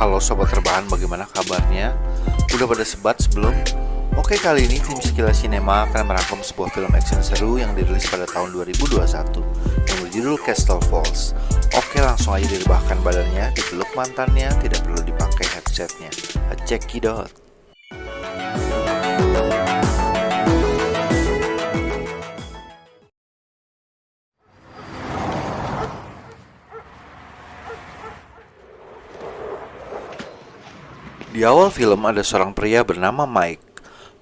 Halo Sobat Rebahan, bagaimana kabarnya? Udah pada sebat sebelum? Oke, kali ini tim Sekilas Cinema akan merangkum sebuah film action seru yang dirilis pada tahun 2021 yang berjudul Castle Falls. Oke, langsung aja direbahkan badannya, dipeluk mantannya, tidak perlu dipakai headsetnya. Check it out. Di awal film ada seorang pria bernama Mike.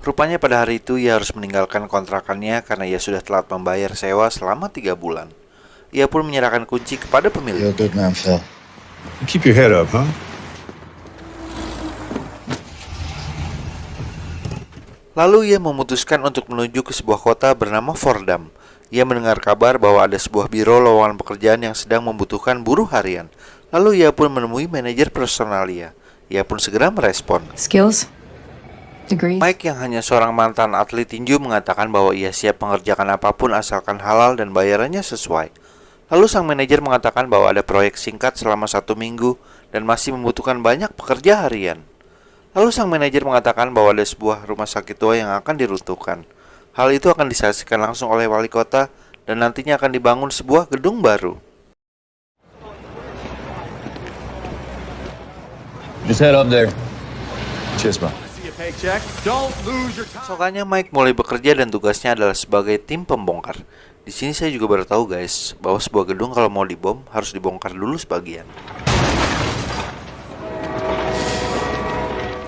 Rupanya pada hari itu ia harus meninggalkan kontrakannya karena ia sudah telat membayar sewa selama 3 bulan. Ia pun menyerahkan kunci kepada pemilik. You're a good man, Phil. Keep your head up, huh? Lalu ia memutuskan untuk menuju ke sebuah kota bernama Fordham. Ia mendengar kabar bahwa ada sebuah biro lowongan pekerjaan yang sedang membutuhkan buruh harian. Lalu ia pun menemui manajer personalia. Ia pun segera merespon. Skills? Degree? Mike yang hanya seorang mantan atlet tinju mengatakan bahwa ia siap mengerjakan apapun asalkan halal dan bayarannya sesuai. Lalu sang manajer mengatakan bahwa ada proyek singkat selama 1 minggu dan masih membutuhkan banyak pekerja harian. Lalu sang manajer mengatakan bahwa ada sebuah rumah sakit tua yang akan diruntuhkan. Hal itu akan disaksikan langsung oleh wali kota dan nantinya akan dibangun sebuah gedung baru. Just head up there. Cheers, bro. Keesokannya Mike mulai bekerja dan tugasnya adalah sebagai tim pembongkar. Di sini saya juga baru tahu guys, bahwa sebuah gedung kalau mau dibom harus dibongkar dulu sebagian.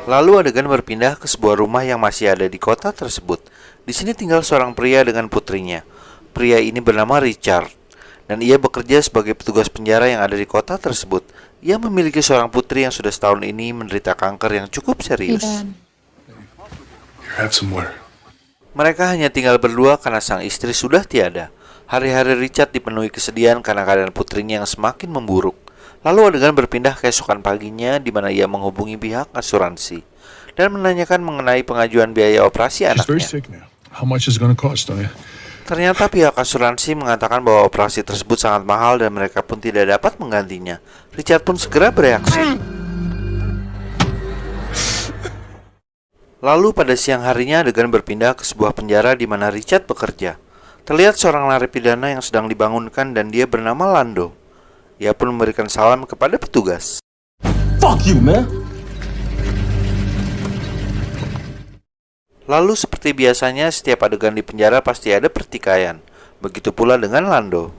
Lalu adegan berpindah ke sebuah rumah yang masih ada di kota tersebut. Di sini tinggal seorang pria dengan putrinya. Pria ini bernama Richard dan ia bekerja sebagai petugas penjara yang ada di kota tersebut. Ia memiliki seorang putri yang sudah setahun ini menderita kanker yang cukup serius. Have some water. Mereka hanya tinggal berdua karena sang istri sudah tiada. Hari-hari Richard dipenuhi kesedihan karena keadaan putrinya yang semakin memburuk. Lalu adegan berpindah keesokan paginya di mana ia menghubungi pihak asuransi dan menanyakan mengenai pengajuan biaya operasi She's very anaknya. sick now. How much is it going to cost, don't you? Ternyata pihak asuransi mengatakan bahwa operasi tersebut sangat mahal dan mereka pun tidak dapat menggantinya. Richard pun segera bereaksi. Lalu pada siang harinya adegan berpindah ke sebuah penjara di mana Richard bekerja. Terlihat seorang narapidana yang sedang dibangunkan dan dia bernama Lando. Ia pun memberikan salam kepada petugas. Fuck you, man. Lalu seperti biasanya setiap adegan di penjara pasti ada pertikaian. Begitu pula dengan Lando.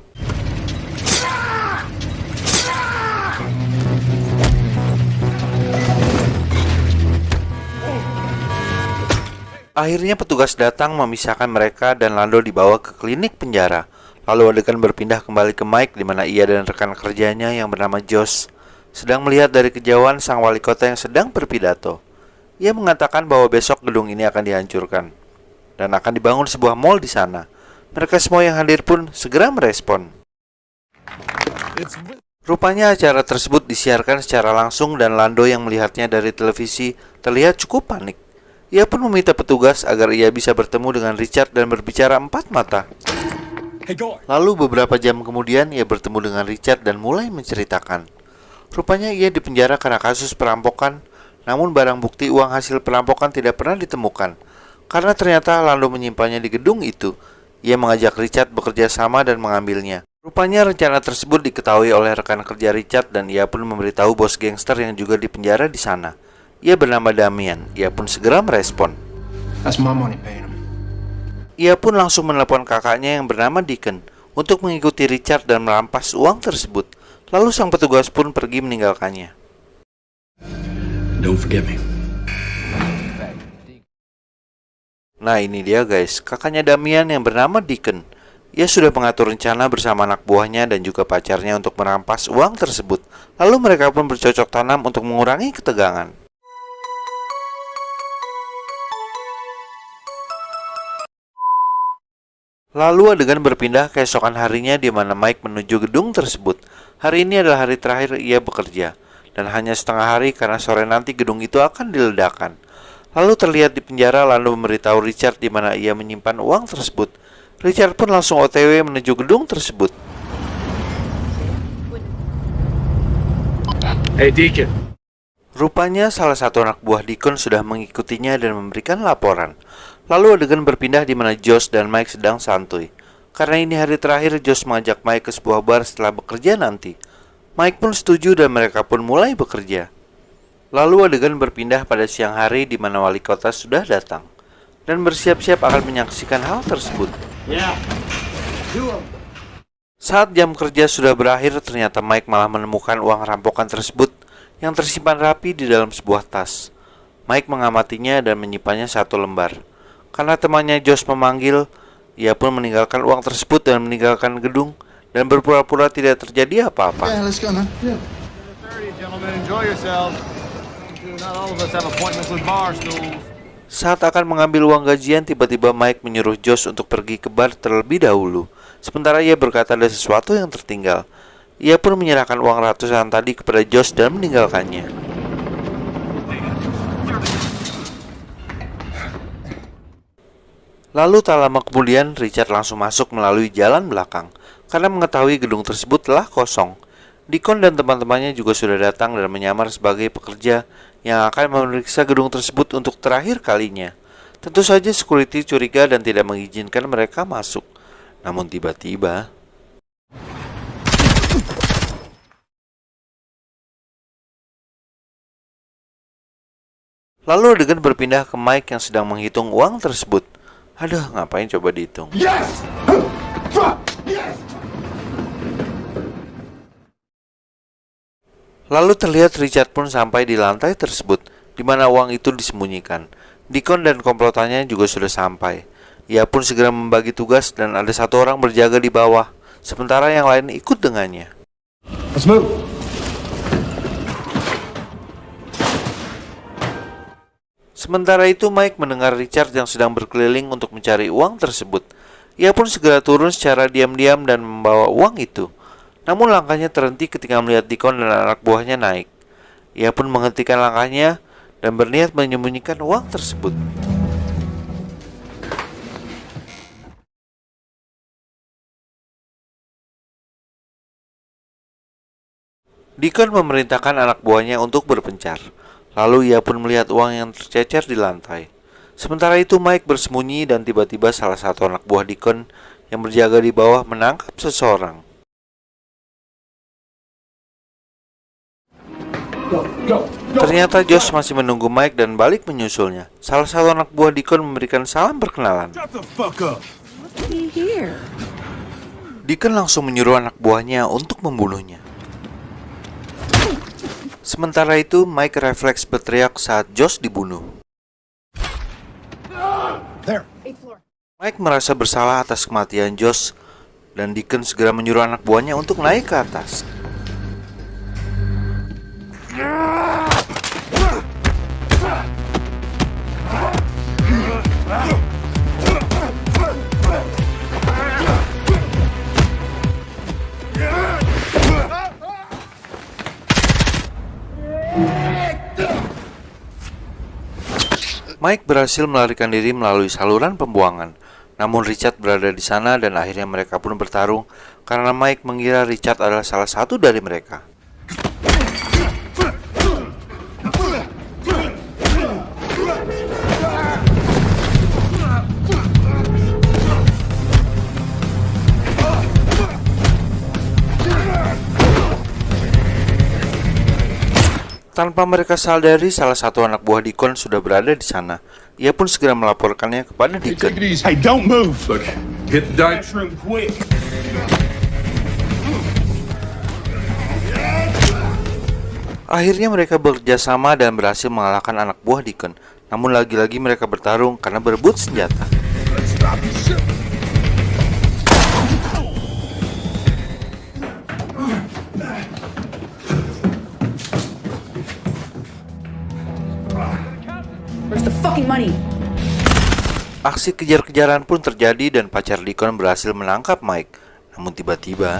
Akhirnya petugas datang memisahkan mereka dan Lando dibawa ke klinik penjara. Lalu adegan berpindah kembali ke Mike di mana ia dan rekan kerjanya yang bernama Josh sedang melihat dari kejauhan sang wali kota yang sedang berpidato. Ia mengatakan bahwa besok gedung ini akan dihancurkan dan akan dibangun sebuah mall di sana. Mereka semua yang hadir pun segera merespon. Rupanya acara tersebut disiarkan secara langsung dan Lando yang melihatnya dari televisi terlihat cukup panik. Ia pun meminta petugas agar ia bisa bertemu dengan Richard dan berbicara 4 mata. Lalu beberapa jam kemudian ia bertemu dengan Richard dan mulai menceritakan. Rupanya ia dipenjara karena kasus perampokan, namun barang bukti uang hasil perampokan tidak pernah ditemukan. Karena ternyata Lando menyimpannya di gedung itu, ia mengajak Richard bekerja sama dan mengambilnya. Rupanya rencana tersebut diketahui oleh rekan kerja Richard dan ia pun memberitahu bos gangster yang juga dipenjara di sana. Ia bernama Damian, ia pun segera merespon. That's my money paying him. Ia pun langsung menelepon kakaknya yang bernama Deacon untuk mengikuti Richard dan merampas uang tersebut. Lalu sang petugas pun pergi meninggalkannya. Don't forget me. Nah ini dia guys, kakaknya Damian yang bernama Deacon. Ia sudah mengatur rencana bersama anak buahnya dan juga pacarnya untuk merampas uang tersebut. Lalu mereka pun bercocok tanam untuk mengurangi ketegangan. Lalu adegan berpindah keesokan harinya di mana Mike menuju gedung tersebut. Hari ini adalah hari terakhir ia bekerja dan hanya setengah hari karena sore nanti gedung itu akan diledakkan. Lalu terlihat di penjara lalu memberitahu Richard di mana ia menyimpan uang tersebut. Richard pun langsung OTW menuju gedung tersebut. Hey, Deacon. Rupanya salah satu anak buah Deacon sudah mengikutinya dan memberikan laporan. Lalu adegan berpindah di mana Josh dan Mike sedang santuy. Karena ini hari terakhir, Josh mengajak Mike ke sebuah bar setelah bekerja nanti. Mike pun setuju dan mereka pun mulai bekerja. Lalu adegan berpindah pada siang hari di mana wali kota sudah datang dan bersiap-siap akan menyaksikan hal tersebut. Saat jam kerja sudah berakhir, ternyata Mike malah menemukan uang rampokan tersebut yang tersimpan rapi di dalam sebuah tas. Mike mengamatinya dan menyimpannya satu lembar. Karena temannya Josh memanggil, ia pun meninggalkan uang tersebut dan meninggalkan gedung dan berpura-pura tidak terjadi apa-apa. let's go, man. Yeah. Saat akan mengambil uang gajian, tiba-tiba Mike menyuruh Josh untuk pergi ke bar terlebih dahulu. Sementara ia berkata ada sesuatu yang tertinggal. Ia pun menyerahkan uang ratusan tadi kepada Josh dan meninggalkannya. Lalu tak lama kemudian, Richard langsung masuk melalui jalan belakang karena mengetahui gedung tersebut telah kosong. Deacon dan teman-temannya juga sudah datang dan menyamar sebagai pekerja yang akan memeriksa gedung tersebut untuk terakhir kalinya. Tentu saja security curiga dan tidak mengizinkan mereka masuk. Namun tiba-tiba lalu adegan berpindah ke Mike yang sedang menghitung uang tersebut. Aduh, ngapain coba dihitung? Yes! Yes! Lalu terlihat Richard pun sampai di lantai tersebut, di mana uang itu disembunyikan. Deacon dan komplotannya juga sudah sampai. Ia pun segera membagi tugas dan ada satu orang berjaga di bawah, sementara yang lain ikut dengannya. Let's move. Sementara itu Mike mendengar Richard yang sedang berkeliling untuk mencari uang tersebut. Ia pun segera turun secara diam-diam dan membawa uang itu. Namun langkahnya terhenti ketika melihat Deacon dan anak buahnya naik. Ia pun menghentikan langkahnya dan berniat menyembunyikan uang tersebut. Deacon memerintahkan anak buahnya untuk berpencar. Lalu ia pun melihat uang yang tercecer di lantai. Sementara itu Mike bersembunyi dan tiba-tiba salah satu anak buah Deacon yang berjaga di bawah menangkap seseorang. Ternyata Josh masih menunggu Mike dan balik menyusulnya. Salah satu anak buah Deacon memberikan salam perkenalan. Deacon langsung menyuruh anak buahnya untuk membunuhnya. Sementara itu, Mike refleks berteriak saat Josh dibunuh. Mike merasa bersalah atas kematian Josh, dan Deacon segera menyuruh anak buahnya untuk naik ke atas. Mike berhasil melarikan diri melalui saluran pembuangan. Namun Richard berada di sana dan akhirnya mereka pun bertarung karena Mike mengira Richard adalah salah satu dari mereka. Tanpa mereka sadari, salah satu anak buah Deacon sudah berada di sana. Ia pun segera melaporkannya kepada Deacon. Hey, don't move! Look, hit the dice Room quick. Akhirnya mereka bekerja sama dan berhasil mengalahkan anak buah Deacon. Namun lagi-lagi mereka bertarung karena berebut senjata. Where's the fucking money? Aksi kejar-kejaran pun terjadi dan pacar Deacon berhasil menangkap Mike. Namun tiba-tiba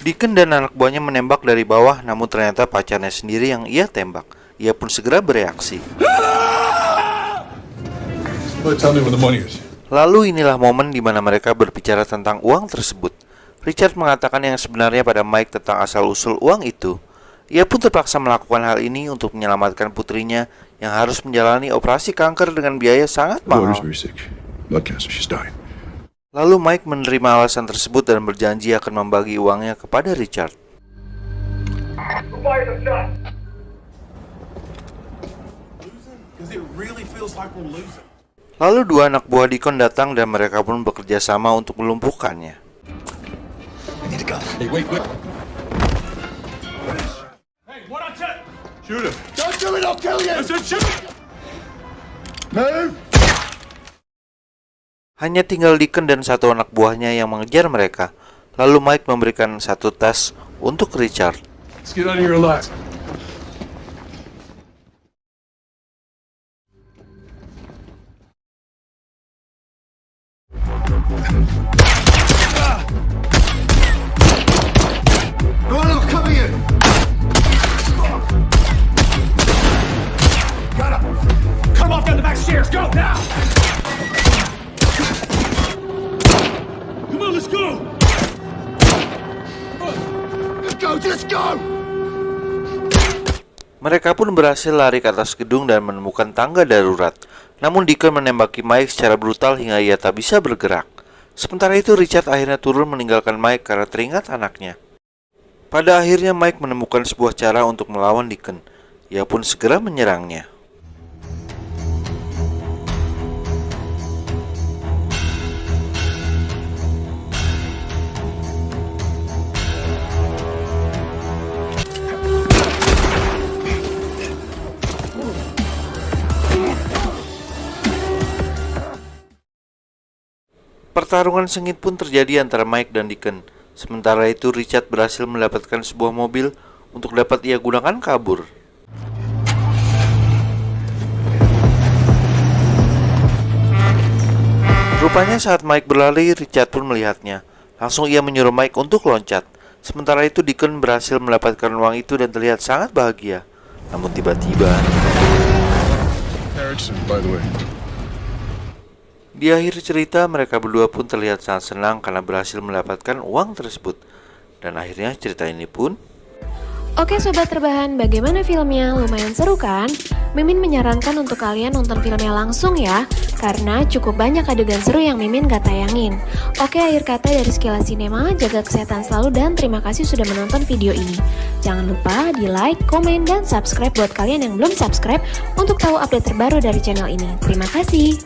Deacon dan anak buahnya menembak dari bawah, namun ternyata pacarnya sendiri yang ia tembak. Ia pun segera bereaksi. Tell me where the money is. Lalu inilah momen di mana mereka berbicara tentang uang tersebut. Richard mengatakan yang sebenarnya pada Mike tentang asal-usul uang itu. Ia pun terpaksa melakukan hal ini untuk menyelamatkan putrinya yang harus menjalani operasi kanker dengan biaya sangat mahal. Daughter's very sick. Blood cancer. She's dying. Lalu Mike menerima alasan tersebut dan berjanji akan membagi uangnya kepada Richard. Lalu dua anak buah Deacon datang dan mereka pun bekerja sama untuk melumpuhkannya. Hey, wait. Hey, what I tell? Shoot him. Don't do it, I'll kill you! I said shoot. Move! Hanya tinggal Deacon dan satu anak buahnya yang mengejar mereka. Lalu Mike memberikan satu tas untuk Richard. Let's get out of here alive. No, no, come here! Got him! Cut him off down the back stairs. Go now. Come on, let's go. Just go! Mereka pun berhasil lari ke atas gedung dan menemukan tangga darurat. Namun Deacon menembaki Mike secara brutal hingga ia tak bisa bergerak. Sementara itu Richard akhirnya turun meninggalkan Mike karena teringat anaknya. Pada akhirnya Mike menemukan sebuah cara untuk melawan Deacon. Ia pun segera menyerangnya. Pertarungan sengit pun terjadi antara Mike dan Deacon. Sementara itu Richard berhasil mendapatkan sebuah mobil untuk dapat ia gunakan kabur. Rupanya saat Mike berlari, Richard pun melihatnya. Langsung ia menyuruh Mike untuk loncat. Sementara itu Deacon berhasil mendapatkan uang itu dan terlihat sangat bahagia. Namun tiba-tiba Erickson, by the way. di akhir cerita, mereka berdua pun terlihat sangat senang karena berhasil mendapatkan uang tersebut. Dan akhirnya cerita ini pun... Oke sobat terbahan, bagaimana filmnya? Lumayan seru kan? Mimin menyarankan untuk kalian nonton filmnya langsung ya, karena cukup banyak adegan seru yang Mimin gak tayangin. Oke, akhir kata dari Sekilas Sinema, jaga kesehatan selalu dan terima kasih sudah menonton video ini. Jangan lupa di like, komen, dan subscribe buat kalian yang belum subscribe untuk tahu update terbaru dari channel ini. Terima kasih.